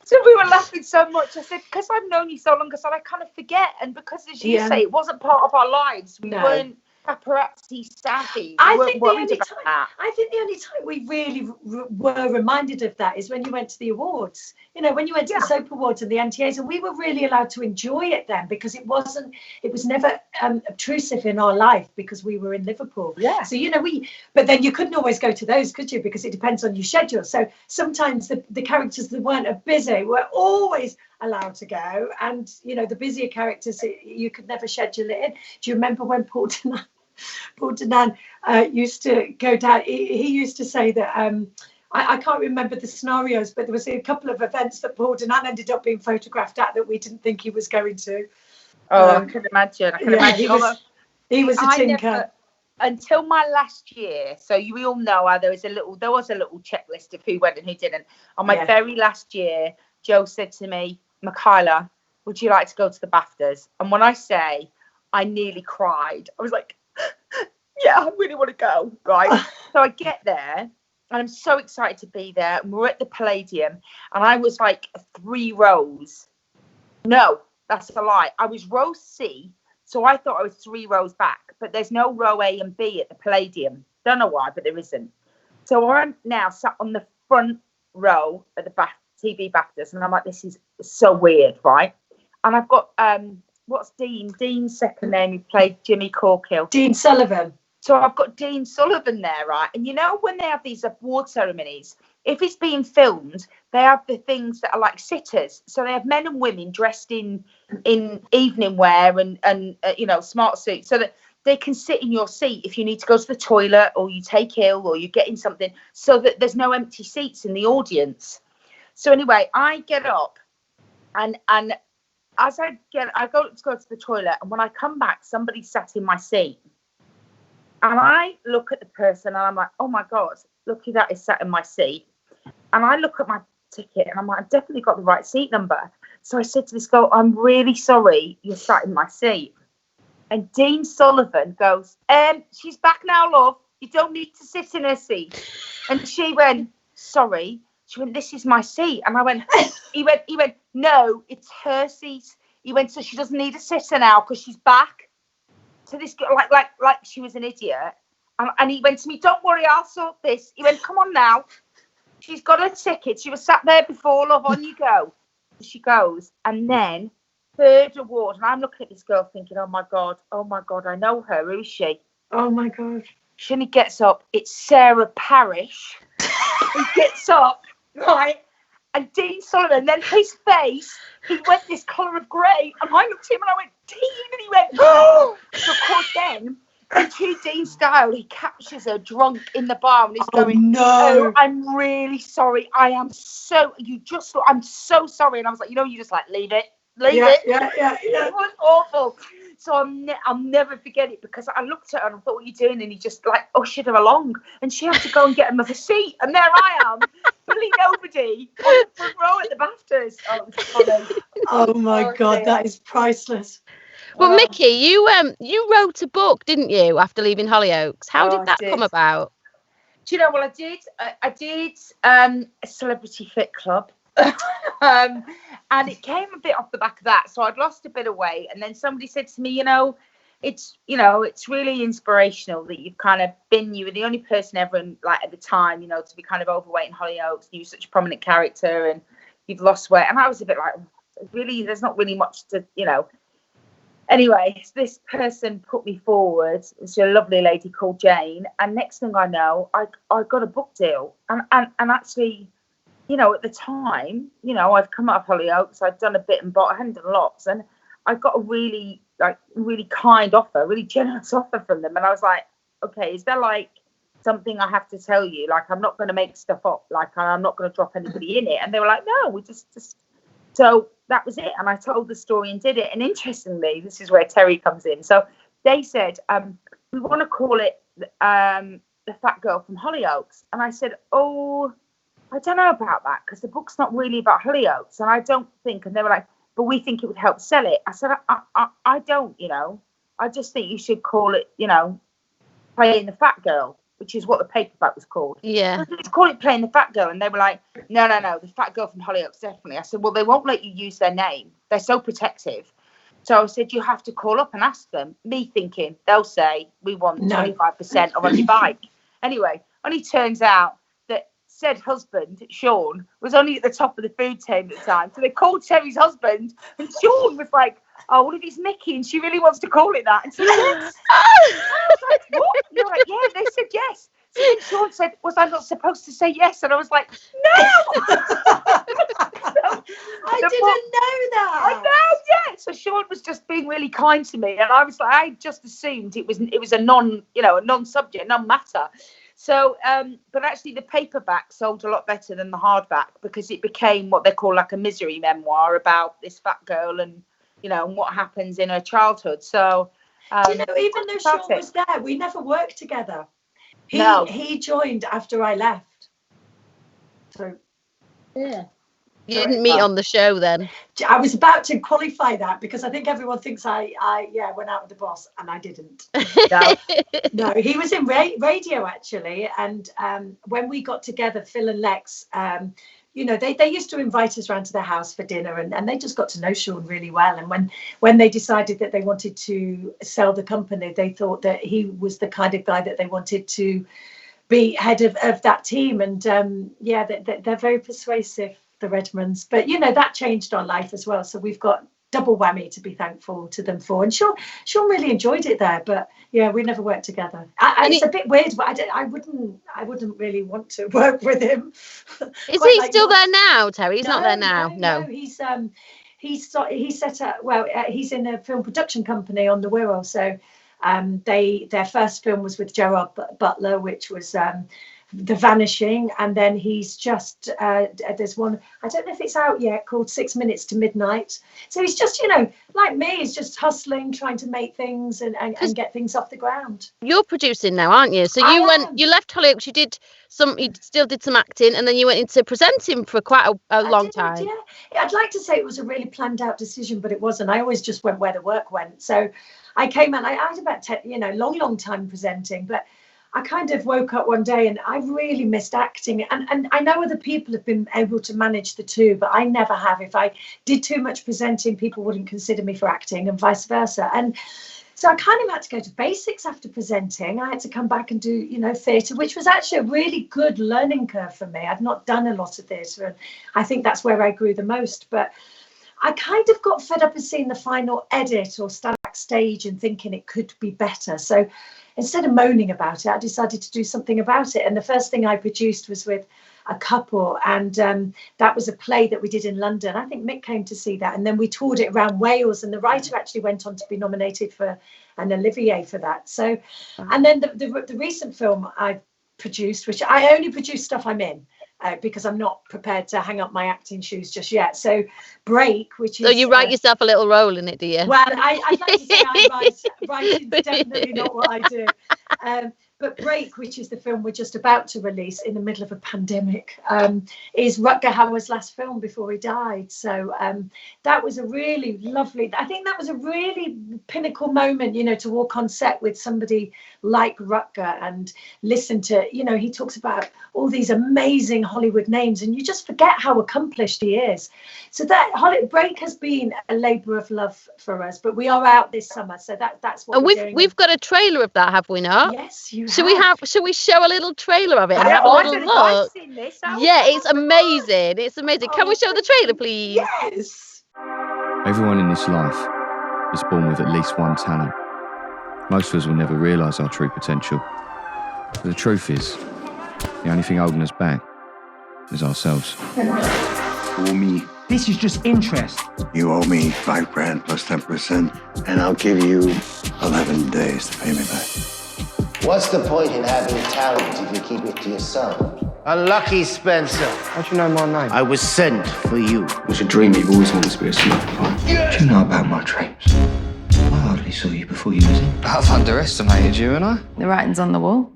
So we were laughing so much. I said, because I've known you so long, I said, I kind of forget. And because, as you say, it wasn't part of our lives. We weren't paparazzi savvy. I think the only time we really were reminded of that is when you went to the awards. You know, when you went to the Soap Awards and the NTAs, and we were really allowed to enjoy it then, because it was never obtrusive in our life, because we were in Liverpool. Yeah. So, you know, but then you couldn't always go to those, could you? Because it depends on your schedule. So sometimes the characters that weren't busy were always allowed to go, and you know, the busier characters, you could never schedule it in. Do you remember when Paul Danan used to go down? He used to say that I can't remember the scenarios, but there was a couple of events that Paul Danan ended up being photographed at that we didn't think he was going to. I can imagine. He was a tinker. Until my last year, so we all know how there was a little checklist of who went and who didn't. On my very last year, Joe said to me, "Mikyla, would you like to go to the BAFTAs?" And when I say I nearly cried, I was like, yeah, I really want to go, right? So I get there, and I'm so excited to be there. And we're at the Palladium, and I was like 3 rows. No, that's a lie. I was row C, so I thought I was 3 rows back. But there's no row A and B at the Palladium. Don't know why, but there isn't. So I'm now sat on the front row at the TV BAFTAs, and I'm like, this is so weird, right? And I've got what's Dean's second name? He played Jimmy Corkill. Dean Sullivan. So I've got Dean Sullivan there, right? And you know, when they have these award ceremonies, if it's being filmed, they have the things that are like sitters. So they have men and women dressed in evening wear and you know, smart suits, so that they can sit in your seat if you need to go to the toilet, or you take ill, or you're getting something, so that there's no empty seats in the audience. So anyway, I get up, and as I go to the toilet, and when I come back, somebody sat in my seat. And I look at the person, and I'm like, oh my God, look who that is sat in my seat. And I look at my ticket, and I'm like, I've definitely got the right seat number. So I said to this girl, "I'm really sorry you're sat in my seat." And Dean Sullivan goes, "She's back now, love. You don't need to sit in her seat." And she went, "Sorry." She went, "This is my seat." And I went, he went, "No, it's her seat." He went, "So she doesn't need a sitter now because she's back." So this girl, like she was an idiot. And he went to me, "Don't worry, I'll sort this." He went, "Come on now. She's got her ticket. She was sat there before, love. On you go." She goes, and then 3rd award. And I'm looking at this girl thinking, oh my God, I know her. Who is she? Oh my God. She gets up. It's Sarah Parrish. He gets up, right? And Dean Sullivan, then his face, he went this colour of grey. And I looked at him and I went, "Dean," and he went, "Oh." So of course then, in true Dean style, he captures her drunk in the bar and he's going, "No, oh, I'm really sorry. I'm so sorry." And I was like, you know, you just like, leave it. Yeah. It was awful. So I'll never forget it, because I looked at her and I thought, "What are you doing?" And he just like ushered her along, and she had to go and get another seat. And there I am, really nobody, on the front row at the BAFTAs. Oh, it was funny. Oh my God, that is priceless. Well, Mickey, you wrote a book, didn't you, after leaving Hollyoaks? How did that come about? Do you know what I did? I did a Celebrity Fit Club. And it came a bit off the back of that. So I'd lost a bit of weight. And then somebody said to me, it's really inspirational that you've kind of you were the only person ever at the time, to be kind of overweight in Hollyoaks. You were such a prominent character and you've lost weight. And I was a bit like, really, there's not really much to, Anyway, this person put me forward. It's a lovely lady called Jane. And next thing I know, I got a book deal. And actually, at the time, I've come out of Hollyoaks. I'd done a bit and bought. I hadn't done lots. And I got a really kind offer, really generous offer from them. And I was like, okay, is there something I have to tell you? I'm not going to make stuff up. I'm not going to drop anybody in it. And they were like, no, we just. So that was it. And I told the story and did it. And interestingly, this is where Terri comes in. So they said, we want to call it the Fat Girl from Hollyoaks. And I said, oh, I don't know about that because the book's not really about Hollyoaks. And I don't think, and they were like, but we think it would help sell it. I said, I don't, I just think you should call it, Playing the Fat Girl, which is what the paperback was called. Yeah. Let's call it Playing the Fat Girl. And they were like, no, the Fat Girl from Hollyoaks, definitely. I said, well, they won't let you use their name. They're so protective. So I said, you have to call up and ask them. Me thinking, they'll say, we want 25% on your bike. Anyway, only turns out that said husband, Sean, was only at the top of the food chain at the time. So they called Terry's husband, and Sean was like, oh, what if it's Mickey and she really wants to call it that? And so I was like, what? And they were like, yeah. And they said yes. So then Sean said, was I not supposed to say yes? And I was like, no. I didn't know that. I know, yeah. So Sean was just being really kind to me, and I was like, I just assumed it was a non-subject, non-matter. So, but actually the paperback sold a lot better than the hardback because it became what they call a misery memoir about this fat girl and, and what happens in her childhood. So, even though Sean was there, we never worked together. He joined after I left. So, yeah. You didn't meet on the show then? I was about to qualify that because I think everyone thinks I went out with the boss, and I didn't. No, he was in radio actually. And when we got together, Phil and Lex, they used to invite us around to their house for dinner, and they just got to know Sean really well. And when they decided that they wanted to sell the company, they thought that he was the kind of guy that they wanted to be head of that team. And they're very persuasive, the Redmonds, but that changed our life as well. So we've got double whammy to be thankful to them for. And Sean really enjoyed it there, but yeah, we never worked together. It's a bit weird, but I wouldn't really want to work with him. Is he still there now, Terry? He's not there now. No. He's set up. Well, he's in a film production company on the Wirral. So their first film was with Gerard Butler, which was The Vanishing, and then he's just there's one, I don't know if it's out yet, called 6 Minutes to Midnight. So he's just, like me, he's just hustling, trying to make things and get things off the ground. You're producing now, aren't you? So you left Hollyoaks, you still did some acting, and then you went into presenting for quite a long time. Yeah, I'd like to say it was a really planned out decision, but it wasn't. I always just went where the work went. So I came and I had about 10, long time presenting, but I kind of woke up one day and I really missed acting. And I know other people have been able to manage the two, but I never have. If I did too much presenting, people wouldn't consider me for acting and vice versa. And so I kind of had to go to basics after presenting. I had to come back and do, theatre, which was actually a really good learning curve for me. I'd not done a lot of theatre, and I think that's where I grew the most. But I kind of got fed up of seeing the final edit or stand backstage and thinking it could be better. So instead of moaning about it, I decided to do something about it. And the first thing I produced was with a couple, and that was a play that we did in London. I think Mick came to see that, and then we toured it around Wales, and the writer actually went on to be nominated for an Olivier for that. So, and then the recent film I produced, which I only produce stuff I'm in, because I'm not prepared to hang up my acting shoes just yet. So Break, which is... So you write yourself a little role in it, do you? Well, I'd like to say I write. Writing's definitely not what I do. But Break, which is the film we're just about to release in the middle of a pandemic, is Rutger Hauer's last film before he died. So that was a really lovely, I think that was a really pinnacle moment, you know, to walk on set with somebody like Rutger and listen to, you know, he talks about all these amazing Hollywood names and you just forget how accomplished he is. So that Break has been a labour of love for us, but we are out this summer, so that's what we're doing. We've got a trailer of that, have we not? Yes, you Should have. Should we show a little trailer of it and Yeah, have a little look? I've seen this. Yeah, it's amazing. It's amazing. Can we show the trailer, please? Yes. Everyone in this life is born with at least one talent. Most of us will never realise our true potential. But the truth is, the only thing holding us back is ourselves. For me, this is just interest. you owe me $5,000 plus 10%, and I'll give you 11 days to pay me back. What's the point in having talent if you keep it to yourself? Unlucky Spencer. How'd you know my name? I was sent for you. It was a dream you've always wanted to be a smoker. Do you know about my dreams? I hardly saw you before you was in. I've underestimated you, and I. The writing's on the wall.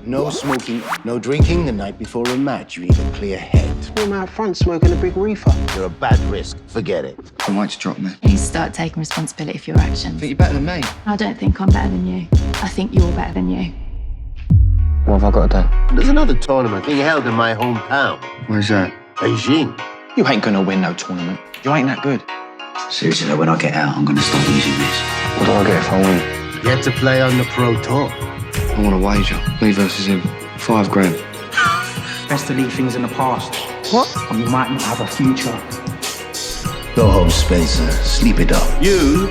No smoking, no drinking the night before a match. You need a clear head. I'm out front smoking a big reefer. You're a bad risk. Forget it. I might to drop me. You need to start taking responsibility for your actions. Think you're better than me? I don't think I'm better than you. I think you're better than you. What have I got to do? There's another tournament being held in my hometown. Where's that? Beijing. You ain't gonna win no tournament. You ain't that good. Seriously, though, when I get out, I'm gonna start using this. What do I get if I win? Get to play on the pro tour. I want to wager. Me versus him. $5,000. Best to leave things in the past. What? Or you might not have a future. Go home, Spencer. Sleep it up. You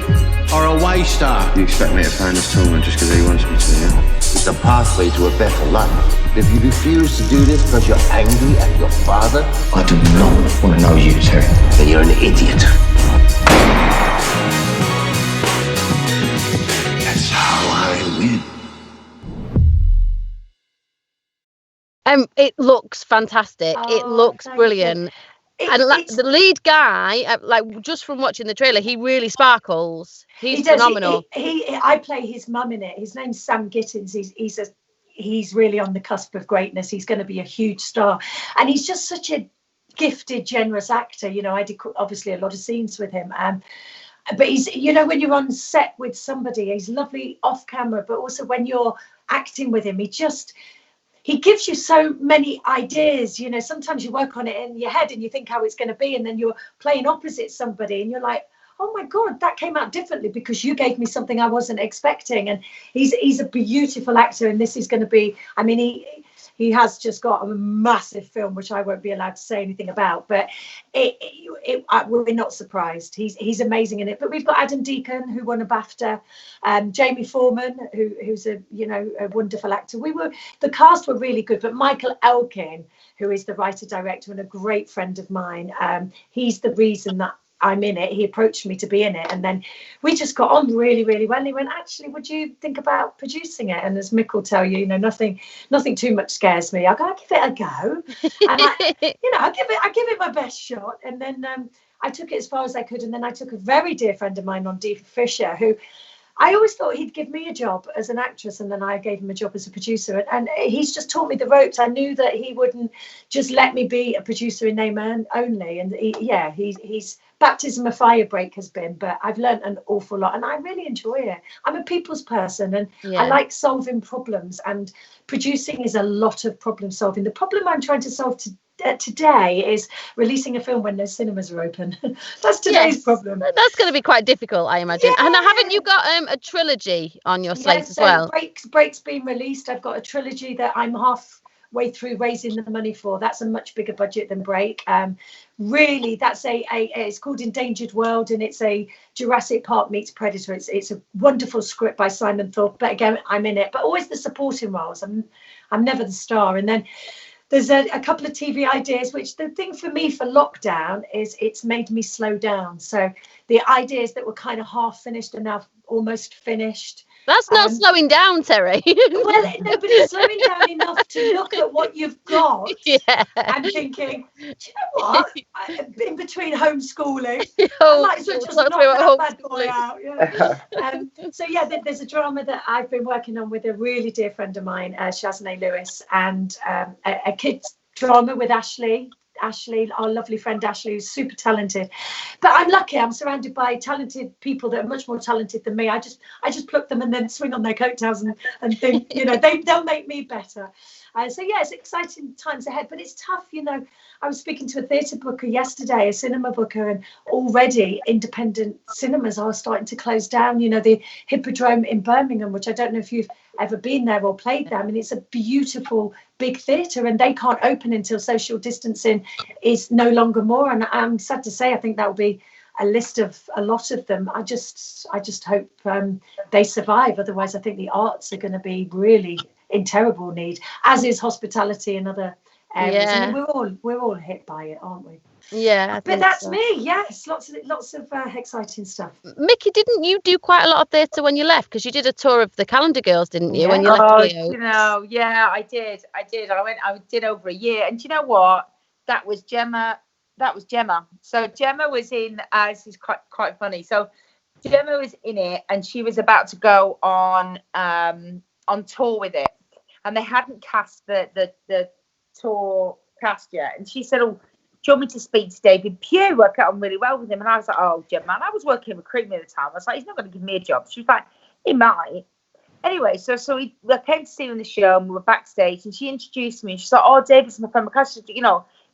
are a waster. You expect me to play in this tournament just because he wants me to, yeah? It's a pathway to a better life. If you refuse to do this because you're angry at your father, I do not want to know you, Terri. then you're an idiot. That's how I win. It looks fantastic. It Oh, looks thank brilliant. you. And It's- the lead guy, like just from watching the trailer, he really sparkles. He's he does. phenomenal. I play his mum in it. His name's Sam Gittins. He's really on the cusp of greatness. He's going to be a huge star, and he's just such a gifted, generous actor. You know, I did obviously a lot of scenes with him. But he's, you know, when you're on set with somebody, he's lovely off camera, but also when you're acting with him, he gives you so many ideas. You know, sometimes you work on it in your head and you think how it's going to be, and then you're playing opposite somebody and you're like, oh my God, that came out differently because you gave me something I wasn't expecting. And he's a beautiful actor, and this is going to be, I mean, he has just got a massive film, which I won't be allowed to say anything about, but we're not surprised. He's amazing in it. But we've got Adam Deacon, who won a BAFTA, Jamie Foreman, who's a wonderful actor. The cast were really good, but Michael Elkin, who is the writer director and a great friend of mine, he's the reason that I'm in it. He approached me to be in it, and then we just got on really, really well. And he went, actually, would you think about producing it? And as Mick will tell you, nothing too much scares me. I go, I'll give it a go, and I give it my best shot. And then I took it as far as I could, and then I took a very dear friend of mine on, Dee Fisher, who I always thought he'd give me a job as an actress, and then I gave him a job as a producer, and he's just taught me the ropes. I knew that he wouldn't just let me be a producer in name only, and he's baptism of fire Break has been, but I've learned an awful lot, and I really enjoy it. I'm a people's person, and I like solving problems, and producing is a lot of problem solving. The problem I'm trying to solve today is releasing a film when no cinemas are open. That's today's problem. That's going to be quite difficult, I imagine. Yeah. And haven't you got a trilogy on your slate as so well? Break's been released. I've got a trilogy that I'm halfway through raising the money for. That's a much bigger budget than Break. Really, that's it's called Endangered World, and it's a Jurassic Park meets Predator. It's a wonderful script by Simon Thorpe, but again, I'm in it, but always the supporting roles. I'm never the star. And then there's a couple of TV ideas, which the thing for me for lockdown is it's made me slow down. So the ideas that were kind of half finished are now almost finished. That's not slowing down, Terri. Well, no, but it's slowing down enough to look at what you've got and thinking, do you know what? In between homeschooling, I might as well just knock that bad boy out. So there's a drama that I've been working on with a really dear friend of mine, Shaznay Lewis, and a kids drama with Ashley, our lovely friend Ashley, who's super talented. But I'm lucky, I'm surrounded by talented people that are much more talented than me. I just pluck them and then swing on their coattails and think, they'll make me better. It's exciting times ahead, but it's tough. I was speaking to a theatre booker yesterday, a cinema booker, and already independent cinemas are starting to close down. The Hippodrome in Birmingham, which I don't know if you've ever been there or played there. I mean, it's a beautiful big theatre, and they can't open until social distancing is no longer more. And I'm sad to say, I think that will be a list of a lot of them. I just hope they survive. Otherwise, I think the arts are going to be really in terrible need, as is hospitality and other areas. I mean, we're all hit by it, aren't we? Yeah, but that's me. Yes, lots of exciting stuff. Mickey, didn't you do quite a lot of theatre when you left? Because you did a tour of the Calendar Girls, didn't you? When you left Hollyoaks? I did. I did over a year, and do you know what? That was Gemma. So Gemma was in. This is quite funny. So Gemma was in it, and she was about to go on tour with it, and they hadn't cast the tour cast yet. And she said, "Oh, do you want me to speak to David Pugh? I got on really well with him." And I was like, "Oh, Gemma," and I was working in recruitment at the time. I was like, "He's not going to give me a job." She was like, "He might." Anyway, so we came to see her on the show, and we were backstage, and she introduced me, and she's like, "Oh, David's my friend." Because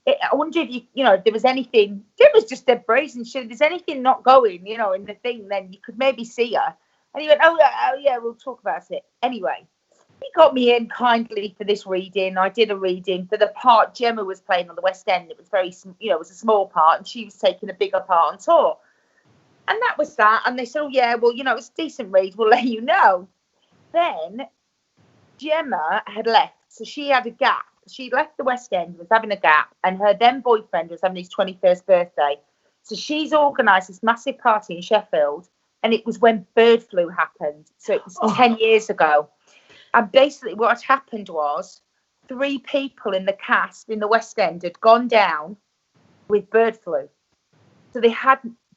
I wonder if if there was anything. It was just dead brazen. If there's anything not going, in the thing, then you could maybe see her. And he went, "Oh yeah, we'll talk about it." Anyway, he got me in kindly for this reading. I did a reading for the part Gemma was playing on the West End. It was very, it was a small part, and she was taking a bigger part on tour. And that was that. And they said, "Oh yeah, well, it's a decent read. We'll let you know." Then Gemma had left, so she had a gap. She left the West End, was having a gap, and her then boyfriend was having his 21st birthday. So she's organised this massive party in Sheffield, and it was when bird flu happened. So it was 10 years ago. And basically what had happened was 3 people in the cast in the West End had gone down with bird flu. So they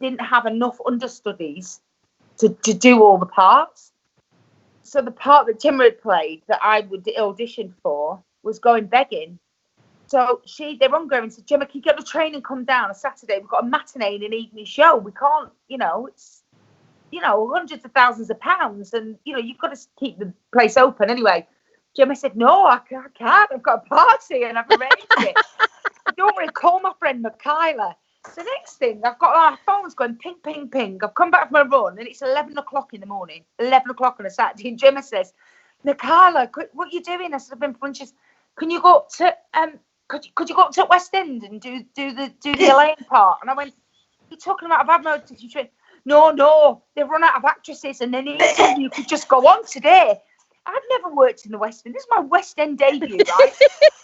didn't have enough understudies to do all the parts. So the part that Gemma had played that I would audition for was going begging. So they're ongoing. So Gemma, can you get the train and come down on Saturday? We've got a matinee and an evening show. We can't, it's, hundreds of thousands of pounds, and you've got to keep the place open. Anyway, Gemma said, "No, I can't. I've got a party and I've arranged it." Don't worry, call my friend Mikyla. So next thing, I've got our phone's going ping, ping, ping. I've come back from a run, and it's 11 o'clock in the morning, 11 o'clock on a Saturday. And Gemma says, "Mikyla, what are you doing?" I said, "I've been for lunches. Can you go up to could you go up to West End and do the Elaine part?" And I went, "You're talking about I've had my audition." No, they've run out of actresses, and they need somebody who could just go on today. I've never worked in the West End. This is my West End debut, right?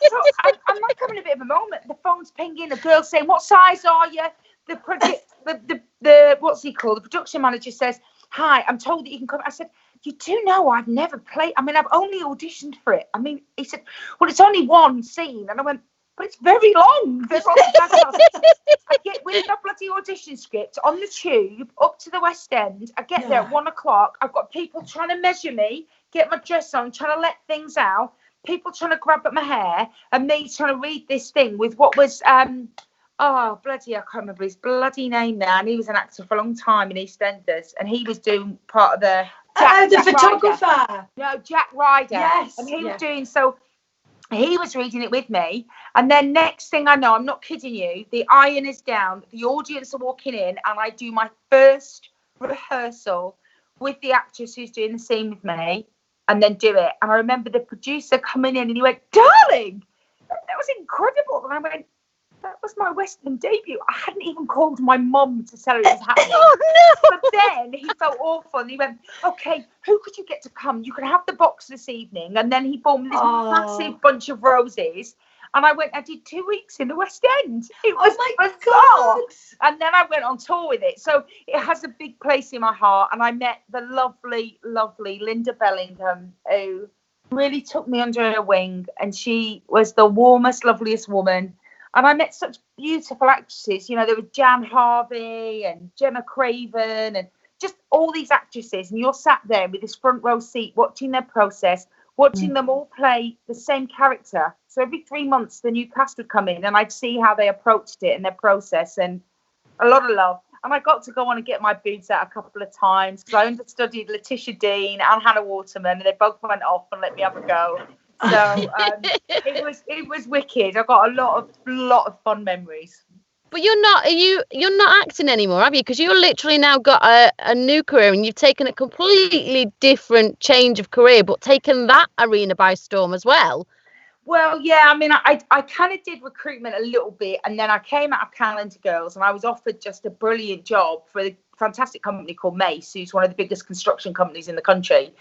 So I'm like having a bit of a moment. The phone's pinging. A girl saying, "What size are you?" The what's he called? The production manager says, "Hi, I'm told that you can come." I said, "You do know I've never played. I mean, I've only auditioned for it." I mean, he said, "Well, it's only one scene," and I went, "But it's very long." I get with my bloody audition script on the tube up to the West End. I get there at 1 o'clock. I've got people trying to measure me, get my dress on, trying to let things out. People trying to grab at my hair, and me trying to read this thing with what was I can't remember his bloody name now. And he was an actor for a long time in EastEnders, and he was doing part of the photographer. Ryder. No, Jack Ryder. Yes, and he was doing so. He was reading it with me, and then next thing I know, I'm not kidding you, the iron is down, the audience are walking in, and I do my first rehearsal with the actress who's doing the scene with me, and then do it. And I remember the producer coming in, and he went, "Darling, that was incredible." And I went, "That was my West End debut. I hadn't even called my mum to tell her it was happening." Oh, no. But then he felt awful, and he went, "Okay, who could you get to come? You can have the box this evening." And then he bought me this massive bunch of roses. And I did 2 weeks in the West End. It was my bizarre. And then I went on tour with it. So it has a big place in my heart. And I met the lovely, lovely Linda Bellingham, who really took me under her wing. And she was the warmest, loveliest woman. And I met such beautiful actresses. You know, there was Jan Harvey and Gemma Craven and just all these actresses. And you're sat there with this front row seat watching their process, watching them all play the same character. So every 3 months, the new cast would come in and I'd see how they approached it and their process, and a lot of love. And I got to go on and get my boobs out a couple of times because I understudied Letitia Dean and Hannah Waterman, and they both went off and let me have a go. So it was wicked. I got a lot of fun memories. But you're not acting anymore, have you? Because you're literally now got a new career, and you've taken a completely different change of career, but taken that arena by storm as well. Well, yeah, I mean, I kind of did recruitment a little bit, and then I came out of Calendar Girls, and I was offered just a brilliant job for a fantastic company called Mace, who's one of the biggest construction companies in the country.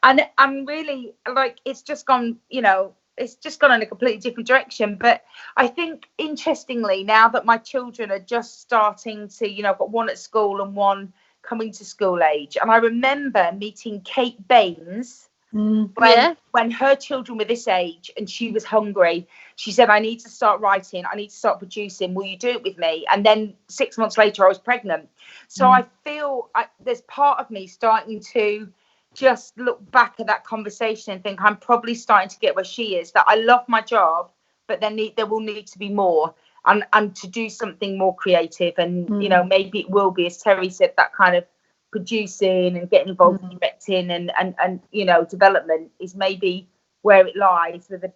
And I'm really, like, it's just gone in a completely different direction. But I think, interestingly, now that my children are just starting to, I've got one at school and one coming to school age. And I remember meeting Kate Baines when her children were this age and she was hungry. She said, I need to start writing. I need to start producing. Will you do it with me? And then 6 months later, I was pregnant. So I feel there's part of me starting to just look back at that conversation and think I'm probably starting to get where she is, that I love my job, but then there will need to be more and to do something more creative. And, maybe it will be, as Terri said, that kind of producing and getting involved in directing and development is maybe where it lies, with a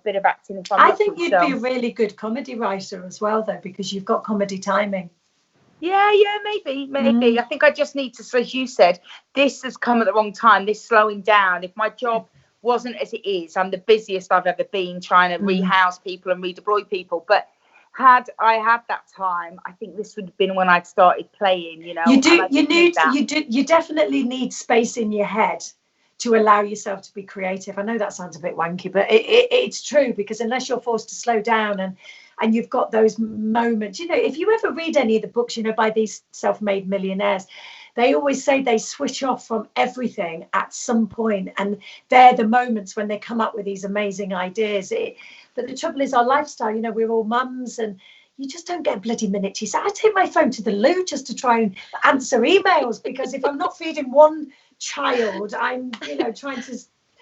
bit of acting. I think you'd be a really good comedy writer as well, though, because you've got comedy timing. Yeah, maybe. I think I just need to, as you said, this has come at the wrong time, this slowing down. If my job wasn't as it is, I'm the busiest I've ever been trying to rehouse people and redeploy people. But had I had that time, I think this would have been when I'd started playing, You definitely need space in your head to allow yourself to be creative. I know that sounds a bit wanky, but it's true, because unless you're forced to slow down and you've got those moments, if you ever read any of the books, by these self-made millionaires, they always say they switch off from everything at some point, and they're the moments when they come up with these amazing ideas. But the trouble is, our lifestyle, we're all mums, and you just don't get a bloody minute to yourself. I take my phone to the loo just to try and answer emails, because if I'm not feeding one child, I'm trying to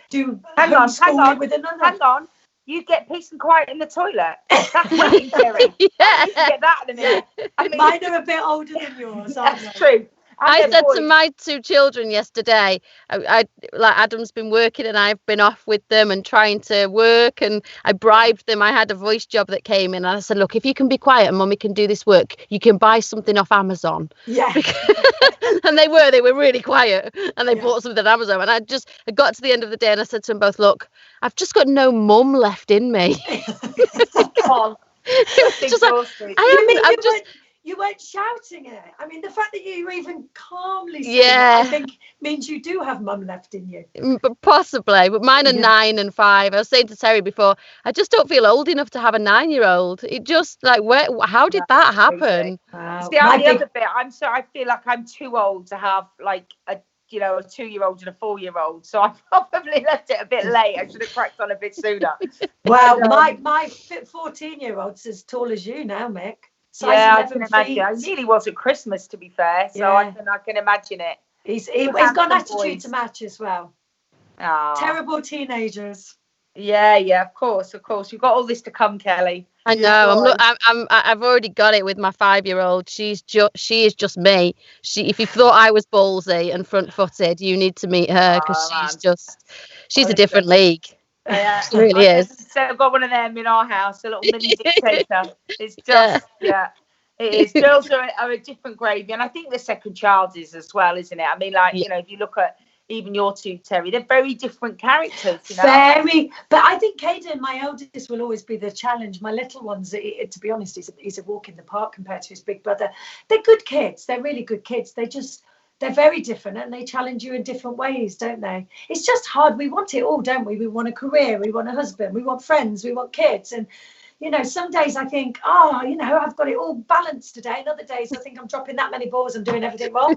do homeschooling with another. Hang on. You get peace and quiet in the toilet. That's working, Terri. I need to get that in a minute. Mine are a bit older than yours, aren't they? That's true. I said to my two children yesterday, I like Adam's been working and I've been off with them and trying to work, and I bribed them. I had a voice job that came in, and I said, look, if you can be quiet and Mummy can do this work, you can buy something off Amazon. Yeah. And they were really quiet, and they bought something on Amazon. And I got to the end of the day and I said to them both, look, I've just got no mum left in me. You weren't shouting it. I mean, the fact that you even calmly said it, I think means you do have mum left in you. But possibly, but mine are 9 and 5. I was saying to Terri before, I just don't feel old enough to have a 9-year-old. It just how did that happen? Wow. See, I'm the other bit. I feel like I'm too old to have like a 2-year-old and a 4-year-old. So I probably left it a bit late. I should have cracked on a bit sooner. Well, my 14-year-old's as tall as you now, Mick. I can imagine. I nearly was at Christmas, to be fair, so I can imagine it. He's got an attitude to match as well. Aww. Terrible teenagers. Yeah, of course. You've got all this to come, Kelly. I know. I've already got it with my 5-year-old. She is just me. If you thought I was ballsy and front-footed, you need to meet her, because she's a different league. Yeah, it really is. So I've got one of them in our house, a little mini dictator. It's just, it is. Girls are a different gravy, and I think the second child is as well, isn't it? I mean, if you look at even your two, Terri, they're very different characters. Very, but I think Caden, my eldest, will always be the challenge. My little ones, to be honest, he's a walk in the park compared to his big brother. They're good kids. They're really good kids. They they're very different and they challenge you in different ways, don't they? It's just hard. We want it all, don't we? We want a career, we want a husband, we want friends, we want kids. And, you know, some days I think, you know, I've got it all balanced today. And other days I think I'm dropping that many balls and doing everything wrong.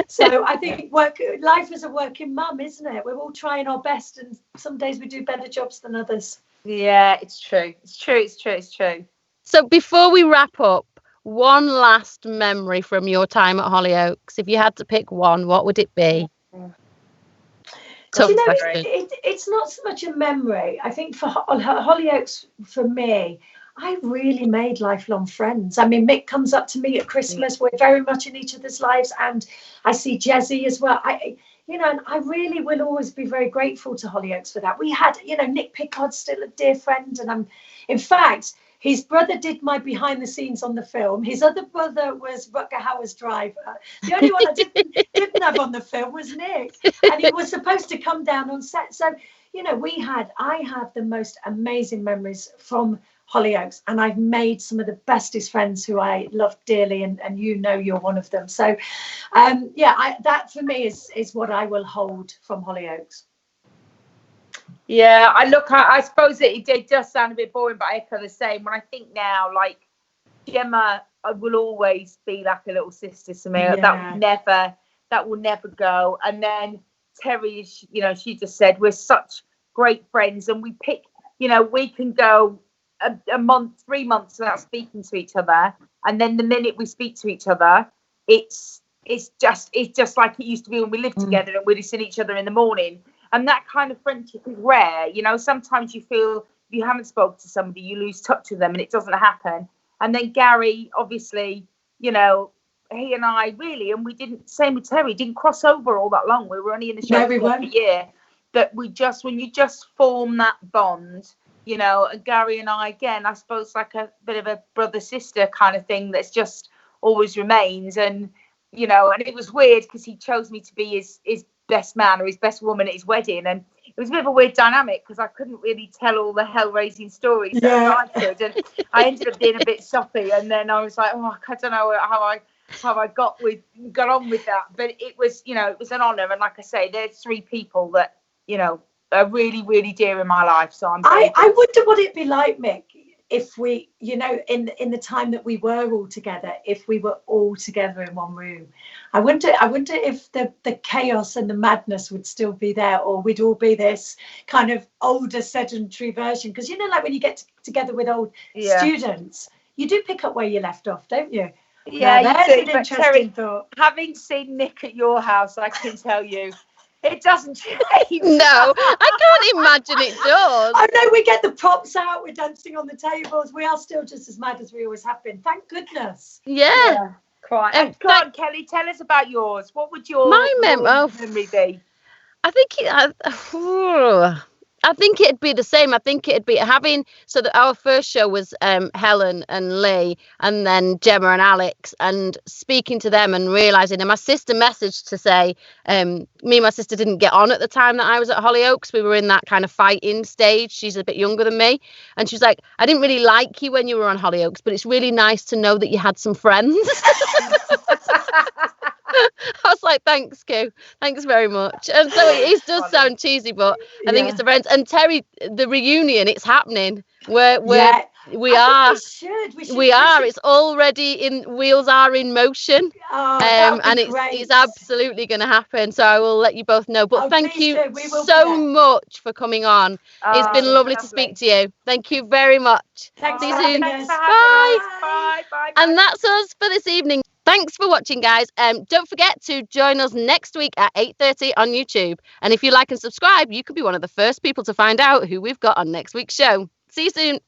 So I think life as a working mum, isn't it? We're all trying our best, and some days we do better jobs than others. Yeah, it's true. It's true. So before we wrap up, one last memory from your time at Hollyoaks. If you had to pick one, what would it be? You know, it's not so much a memory. I think for Hollyoaks, for me, I really made lifelong friends. I mean, Mick comes up to me at Christmas. We're very much in each other's lives, and I see Jezzy as well. You know, and I really will always be very grateful to Hollyoaks for that. We had, you know, Nick Pickard's still a dear friend, and in fact, his brother did my behind the scenes on the film. His other brother was Rutger Hauer's driver. The only one I didn't have on the film was Nick. And he was supposed to come down on set. So, you know, I have the most amazing memories from Hollyoaks, and I've made some of the bestest friends who I love dearly, and you know you're one of them. So, that for me is what I will hold from Hollyoaks. Yeah, I suppose it does sound a bit boring, but I echo the same. When I think now, like, Gemma, I will always be like a little sister to me. Yeah. That will never go. And then Terri, you know, she just said we're such great friends, and we pick, you know, we can go a month, 3 months without speaking to each other, and then the minute we speak to each other, it's just like it used to be when we lived together and we'd see each other in the morning. And that kind of friendship is rare. You know, sometimes you feel if you haven't spoken to somebody, you lose touch with them, and it doesn't happen. And then Gary, obviously, you know, he and I really, and we didn't, same with Terri, didn't cross over all that long. We were only in the show for a year. That when you just form that bond, you know, and Gary and I, again, I suppose like a bit of a brother-sister kind of thing that's just always remains. And, you know, and it was weird because he chose me to be his best man or his best woman at his wedding, and it was a bit of a weird dynamic because I couldn't really tell all the hell-raising stories that I could, and I ended up being a bit soppy, and then I was like, I don't know how I got on with that, but it was, you know, it was an honor. And like I say, there's 3 people that, you know, are really, really dear in my life. So I wonder what it'd be like, Mick, if we, you know, in the time that we were all together, if we were all together in one room. I wonder if the chaos and the madness would still be there, or we'd all be this kind of older sedentary version. Because, you know, like when you get together with old students, you do pick up where you left off, don't you? Yeah, that's you do. an interesting thought. Having seen Nick at your house, I can tell you, it doesn't change. No, I can't imagine it does. I know, we get the props out, we're dancing on the tables. We are still just as mad as we always have been. Thank goodness. Yeah. Quite. Come on, Kelly, tell us about yours. What would your memory be? I think it'd be the same. I think it'd be so that our first show was Helen and Lee, and then Gemma and Alex, and speaking to them and realising, and my sister messaged to say, me and my sister didn't get on at the time that I was at Hollyoaks. We were in that kind of fighting stage. She's a bit younger than me. And she's like, I didn't really like you when you were on Hollyoaks, but it's really nice to know that you had some friends. I was like, thanks, Q. Thanks very much. And so it does sound cheesy, but I think it's the friends. And Terri, the reunion, it's happening. We are. It's already wheels are in motion. And it's absolutely going to happen. So I will let you both know. But thank you so much for coming on. It's been lovely to speak to you. Thank you very much. Thanks. See you soon. Bye. And that's us for this evening. Thanks for watching, guys. Don't forget to join us next week at 8:30 on YouTube. And if you like and subscribe, you could be one of the first people to find out who we've got on next week's show. See you soon.